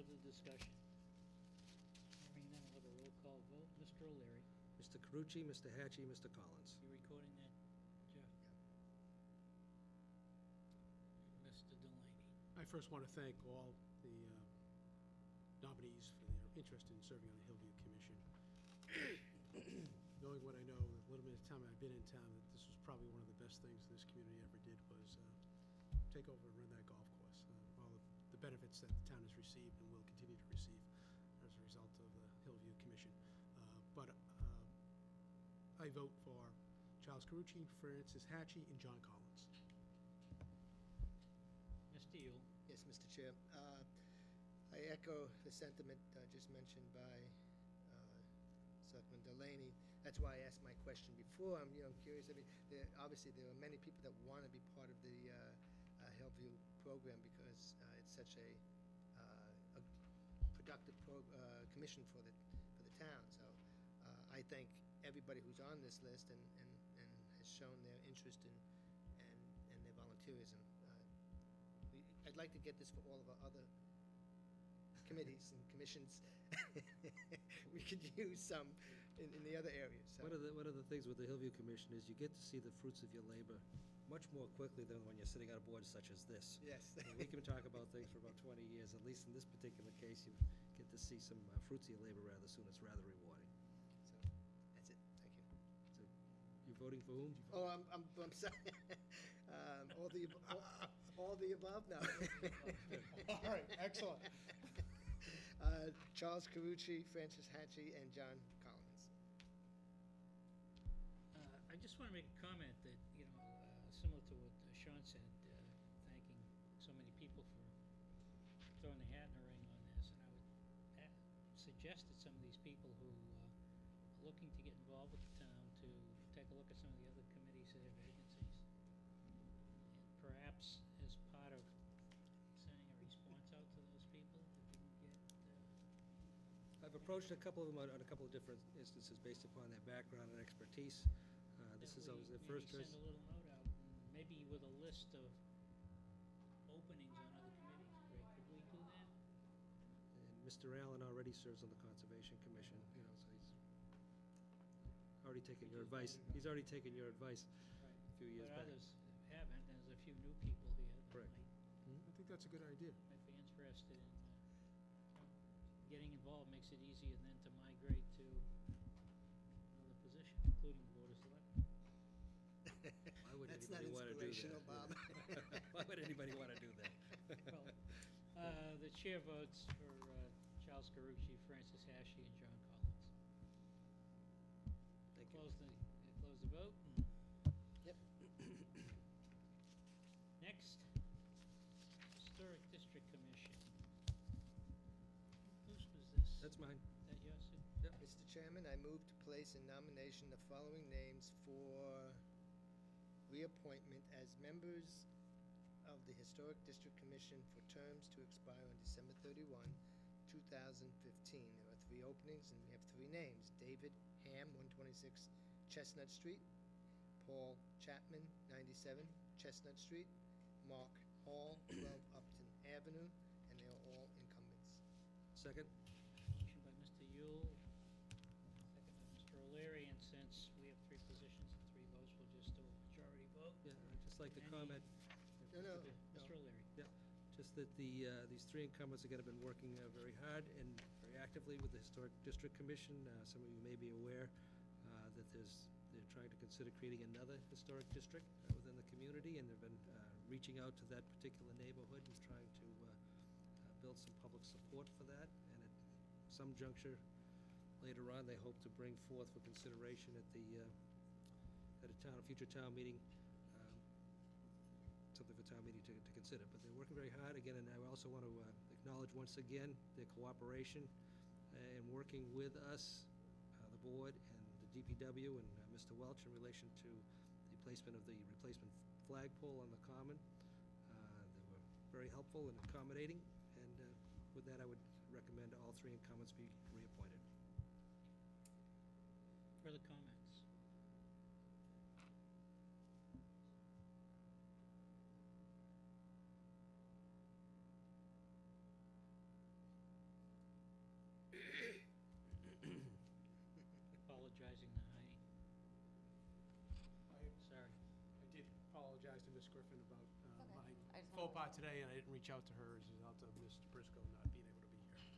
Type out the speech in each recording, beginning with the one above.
further discussion? Hearing none, I'll have a roll call vote. Mr. O'Leary, Mr. Carucci, Mr. Hatchie, Mr. Collins. you recording that, Jeff? Mr. Delaney. I first want to thank all the nominees for their interest in serving on the Hillview Commission. Knowing what I know, the little bit of time I've been in town, that this was probably one of the best things this community ever did was take over and run that golf course. All of the benefits that the town has received and will continue to receive as a result of the Hillview Commission. But I vote for Charles Carucci, Francis Hatchie, and John Collins. Mr. Yule. Yes, Mr. Chair. I echo the sentiment just mentioned by Selectman Delaney. That's why I asked my question before. I'm curious. I mean, obviously there are many people that want to be part of the Hillview program because it's such a productive commission for the town. So I thank everybody who's on this list and has shown their interest in and their volunteerism. I'd like to get this for all of our other committees and commissions. We could use some in the other areas. So. One of the things with the Hillview Commission is you get to see the fruits of your labor much more quickly than when you're sitting on a board such as this. Yes. We can talk about things for about 20 years. At least in this particular case, you get to see some fruits of your labor rather soon. It's rather rewarding. So that's it. Thank you. So, you're voting for whom? Oh, I'm sorry. All the above? No. All right, excellent. Charles Carucci, Francis Hatchie, and John Collins. I just want to make a comment that, similar to what Sean said, thanking so many people for throwing their hat in the ring on this. And I would suggest that some of these people who are looking to get involved with the town to take a look at some of the other committees that have vacancies. And perhaps as part of sending a response out to those people, if you can get... I've approached a couple of them on a couple of different instances based upon their background and expertise. This is always the first choice. Send a little note out, maybe with a list of openings on other committees. Greg, could we do that? And Mr. Allen already serves on the Conservation Commission, so he's already taken your advice. He's already taken your advice Right. a few years back. But others haven't. There's a few new people here that Correct. I think that's a good idea. might be interested in getting involved. Makes it easier then to migrate to another position, including the Board of Selectmen. Why would That's not anybody want to do inspirational, that? Bob. Why would anybody want to do that? Well, the chair votes for Charles Carucci, Francis Hatchie, and John Collins. Thank you. Close the vote. Yep. Next, Historic District Commission. Whose was this? That's mine. Is that yours, Sid? Yep. Mr. Chairman, I move to place in nomination the following names for reappointment as members of the Historic District Commission for terms to expire on December 31, 2015. There are 3 openings, and we have 3 names. David Ham, 126 Chestnut Street. Paul Chapman, 97 Chestnut Street. Mark Hall, 12 Upton Avenue, and they are all incumbents. Second? Motion by Mr. Yule, second by Mr. O'Leary, and since we have 3 positions and 3 votes, we'll just do a majority vote. Yeah, I'd just like to Any- comment. No. Mr. O'Leary. Yeah, just that these 3 incumbents have been working very hard and very actively with the Historic District Commission. Some of you may be aware that they're trying to consider creating another historic district within the community, and they've been reaching out to that particular neighborhood and trying to build some public support for that. And at some juncture later on, they hope to bring forth for consideration at a future town meeting, something for town meeting to consider. But they're working very hard again, and I also want to acknowledge once again their cooperation in working with us, the board, and the DPW, and Mr. Welch in relation to the placement of the replacement flagpole on the common. They were very helpful and accommodating, and with that, I would recommend all 3 incumbents be reappointed. Further comments? Ms. Griffin about Okay. my I just faux wanna pas let today, and I didn't reach out to her as a result of Mr. Briscoe not being able to be here.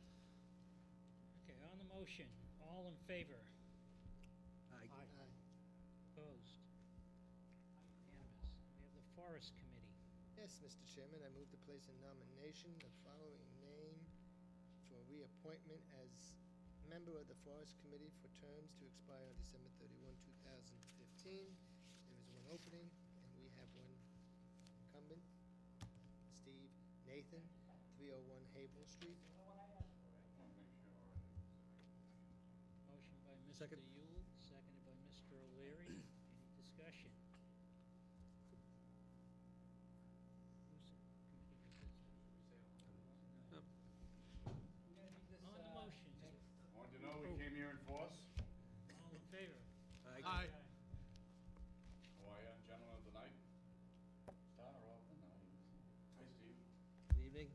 Okay, on the motion, all in favor? Aye. Aye. Opposed? Unanimous. We have the Forest Committee. Yes, Mr. Chairman, I move to place in nomination the following name for reappointment as member of the Forest Committee for terms to expire on December 31, 2015. There is one opening, and we have one incumbent, Steve Nathan, 301 Havel Street. Motion by Mr. Second. Yule, seconded by Mr. O'Leary. Any discussion? Who's the committee was this? Um, On the motion, Want to know we came here in force? all in favor? Aye. How are you, gentlemen of the night? Star off the night. Hi, Steve. Good evening.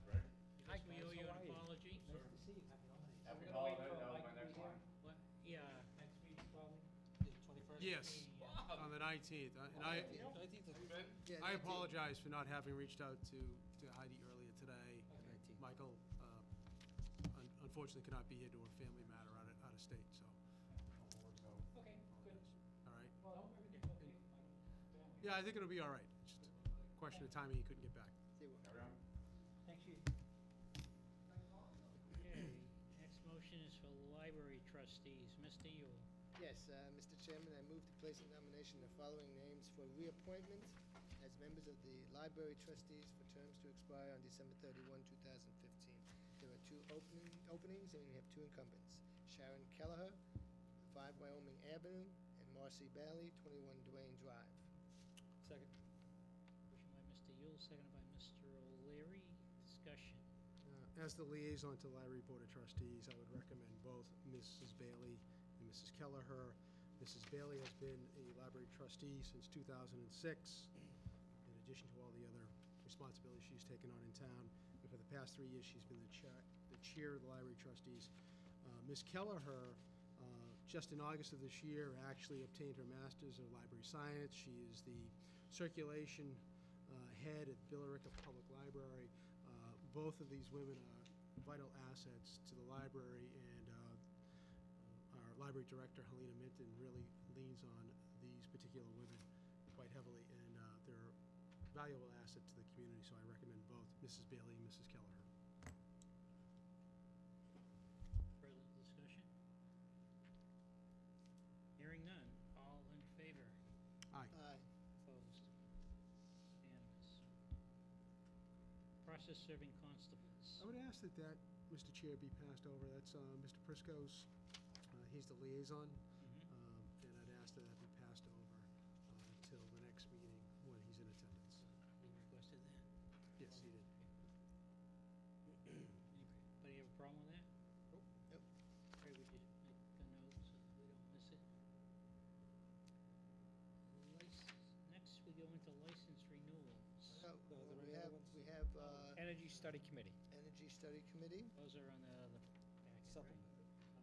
Greg? Yes, we owe you an apology. Sir. Nice to see you. Happy holidays. Happy We're gonna wait holidays, for that was Mike my to next be here. line. What, yeah, Next week's probably, the 21st? Yes, on the 19th. And I Have you been? Yeah, I 19. apologize for not having reached out to Heidi earlier today. 19. Michael unfortunately cannot be here to a family matter out of state, so, Okay, good. all right? Well, everything's okay. Family. Yeah, I think it'll be all right. Just a question of timing, he couldn't get back. See what- Carry on. Thanks, you. okay. Next motion is for library trustees. Mr. Yule. Yes, Mr. Chairman, I move to place in nomination the following names for reappointment as members of the Library Trustees for terms to expire on December 31, 2015. There are two openings, and we have two incumbents. Sharon Kelleher, 5 Wyoming Avenue, and Marcy Bailey, 21 Duane Drive. Second. Motion by Mr. Yule, seconded by Mr. O'Leary. Discussion. As the liaison to the Library Board of Trustees, I would recommend both Mrs. Bailey and Mrs. Kelleher. Mrs. Bailey has been a library trustee since 2006, in addition to all the other responsibilities she's taken on in town. And for the past 3 years, she's been the chair of the Library Trustees. Ms. Kelleher, just in August of this year, actually obtained her Master's of Library Science. She is the circulation head at Billerica Public Library. Both of these women are vital assets to the library, and our library director, Helena Minton, really leans on these particular women quite heavily, and they're a valuable asset to the community, so I recommend both Mrs. Bailey and Mrs. Kelleher. Further discussion? Hearing none. All in favor? Aye. Aye. Opposed? Unanimous. Process serving constables. I would ask that Mr. Chair, be passed over. That's Mr. Prisco's, he's the liaison, and I'd ask that that be passed over until the next meeting when he's in attendance. We requested that. Yes, he did. Anybody have a problem with that? Nope. Okay, we just make a note so that we don't miss it. Next, we go into license renewals. No, No, there we any have, other ones? we have Energy Study Committee. Energy Study Committee. Those are on the packet, Supplement.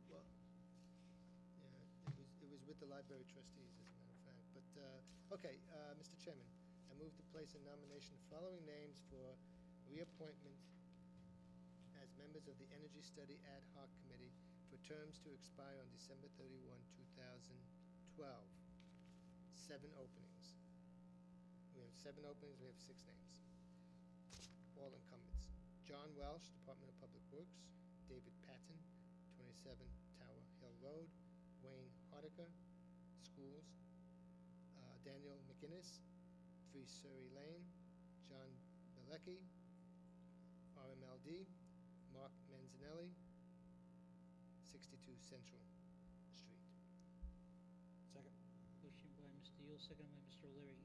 Well, yeah, it was with the library trustees, as a matter of fact. But, okay, Mr. Chairman, I move to place in nomination the following names for reappointment as members of the Energy Study Ad Hoc Committee for terms to expire on December 31, 2012. 7 openings. We have 7 openings, we have 6 names. All incumbents. John Welsh, Department of Public Works. David Patton, 27 Tower Hill Road. Wayne Hardiker, Schools. Daniel McInnes, 3 Surrey Lane. John Belecki, RMLD. Mark Manzanelli, 62 Central Street. Second. Motion by Mr. Yule, second by Mr. O'Leary.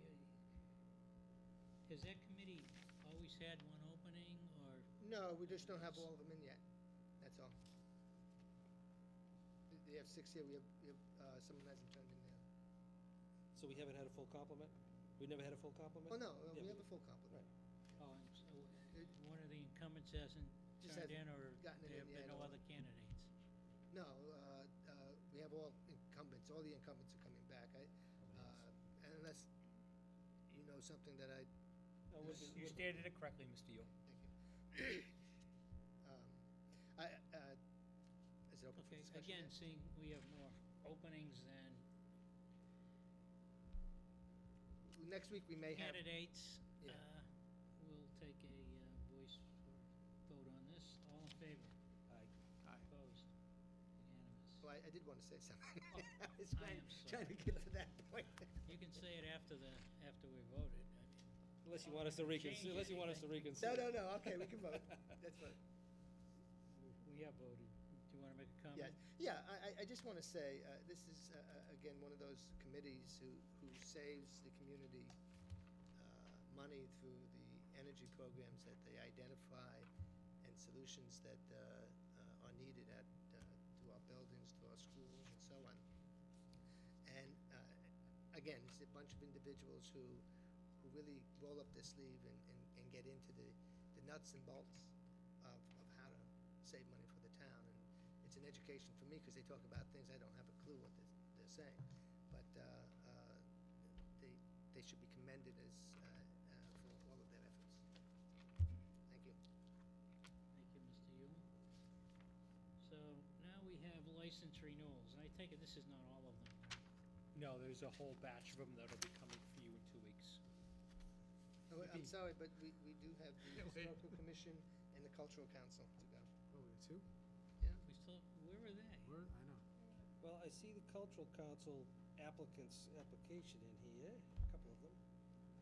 Has that committee always had one opening, or? No, we just don't have all of them in yet. That's all. They have 6 here. We have someone hasn't turned in there. So we haven't had a full complement? We never had a full complement? Oh, no, Yeah, we have a full complement. Right. Oh, and so one of the incumbents hasn't Just turned hasn't in, or gotten it there in have been yet, no or- other candidates? No, we have all incumbents. All the incumbents are coming back. Unless was something that I, No, would be- You would- stated it correctly, Mr. Yule. thank you. Is it open for Okay, discussion again, yet? seeing we have more openings than Next week, we may have, candidates, Yeah. we'll take a voice vote on this. All in favor? Aye. Opposed? Unanimous. well, I did want to say something. I was I am trying to sorry. get to that point. You can say it after we voted. I mean, Unless you want us to Change unless you want us to anything. reconsider. No, okay, we can vote. That's fine. we have voted. Do you want to make a Yeah, comment? yeah, I just want to say, this is, again, one of those committees who saves the community money through the energy programs that they identify and solutions that are needed to our buildings, to our schools, and so on. And again, it's a bunch of individuals who really roll up their sleeve and get into the nuts and bolts of how to save money for the town. And it's an education for me, because they talk about things I don't have a clue what they're saying. But they should be commended as for all of their efforts. Thank you. Thank you, Mr. Yule. So now we have license renewals. I take it this is not all of them. No, there's a whole batch of them that'll be coming for you in 2 weeks. Oh, I'm sorry, but we do have the Historical Commission and the Cultural Council to go. Oh, we got two? Yeah? We still, where are they? Where, I know. Well, I see the Cultural Council application in here, a couple of them,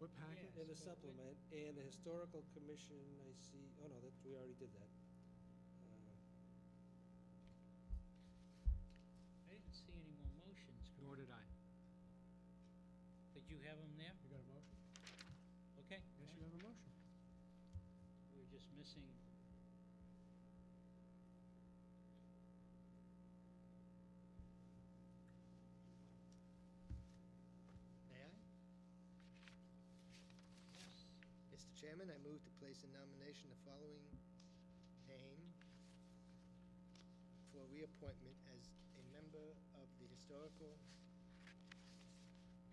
What packet? Yes. in the but we- supplement, and the Historical Commission, I see, oh no, we already did that. I didn't see any more motions. Nor did I. Did you have them there? You got a motion? Okay. Yes, you have a motion. We're just missing. May I? Yes. Mr. Chairman, I move to place in nomination the following name for reappointment as a member of the Historical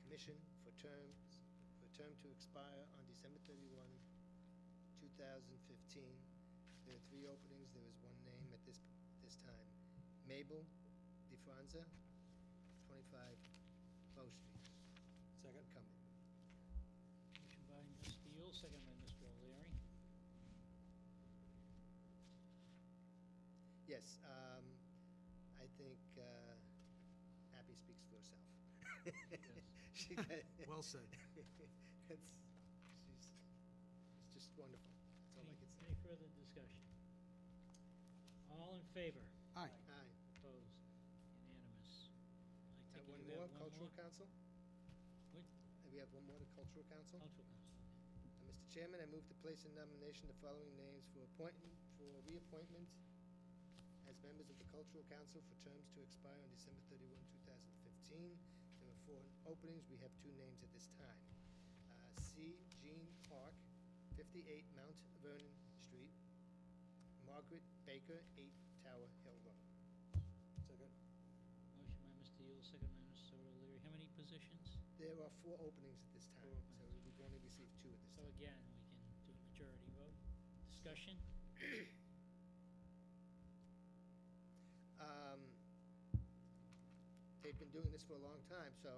Commission for a term to expire on December 31, 2015. There are 3 openings. There is one name at this time. Mabel DeFranza, 25 Bow Street. Second? Incumbent. Motion by Mr. Yule, second by Mr. O'Leary. Yes, I think Abby speaks for herself. She Well said. She's just wonderful. That's all I can say. Any further discussion? All in favor? Aye. Aye. Opposed? Unanimous. I take it One you more, have one Cultural more? Council? What? We have one more to Cultural Council? Cultural Council. Mr. Chairman, I move to place in nomination the following names for reappointment as members of the Cultural Council for terms to expire on December 31, 2015. There are 4 openings. We have 2 names at this time. C. Jean Park, 58 Mount Vernon Street. Margaret Baker, 8 Tower Hill Road. Second? Motion by Mr. Yule, second by Mr. O'Leary. How many positions? There are 4 openings at this time, 4 so openings. we've only received 2 at this So time. again, we can do a majority vote. Discussion? They've been doing this for a long time, so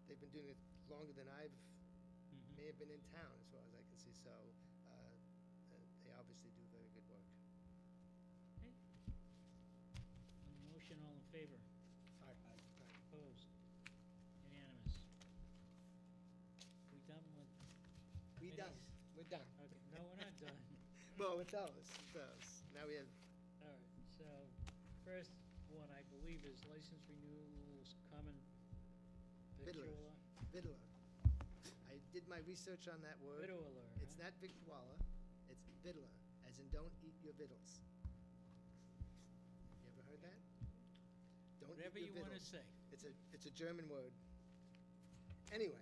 they've been doing it longer than I've Mhm. may have been in town, as far as I can see, so they obviously do very good work. Okay. On the motion, all in favor? Aye. Opposed? Unanimous. We done with? We done, committees? we're done. Okay, no, we're not done. Well, with those. Now we have, All right, so first one, I believe, is license renewals, common Fiddler. victualler. Vittler. I did my research on that word. Victualler, It's huh? not victualler, it's Vittler, as in don't eat your vittles. You ever heard that? Don't Whatever eat you your wanna vittles. say. It's a German word. Anyway,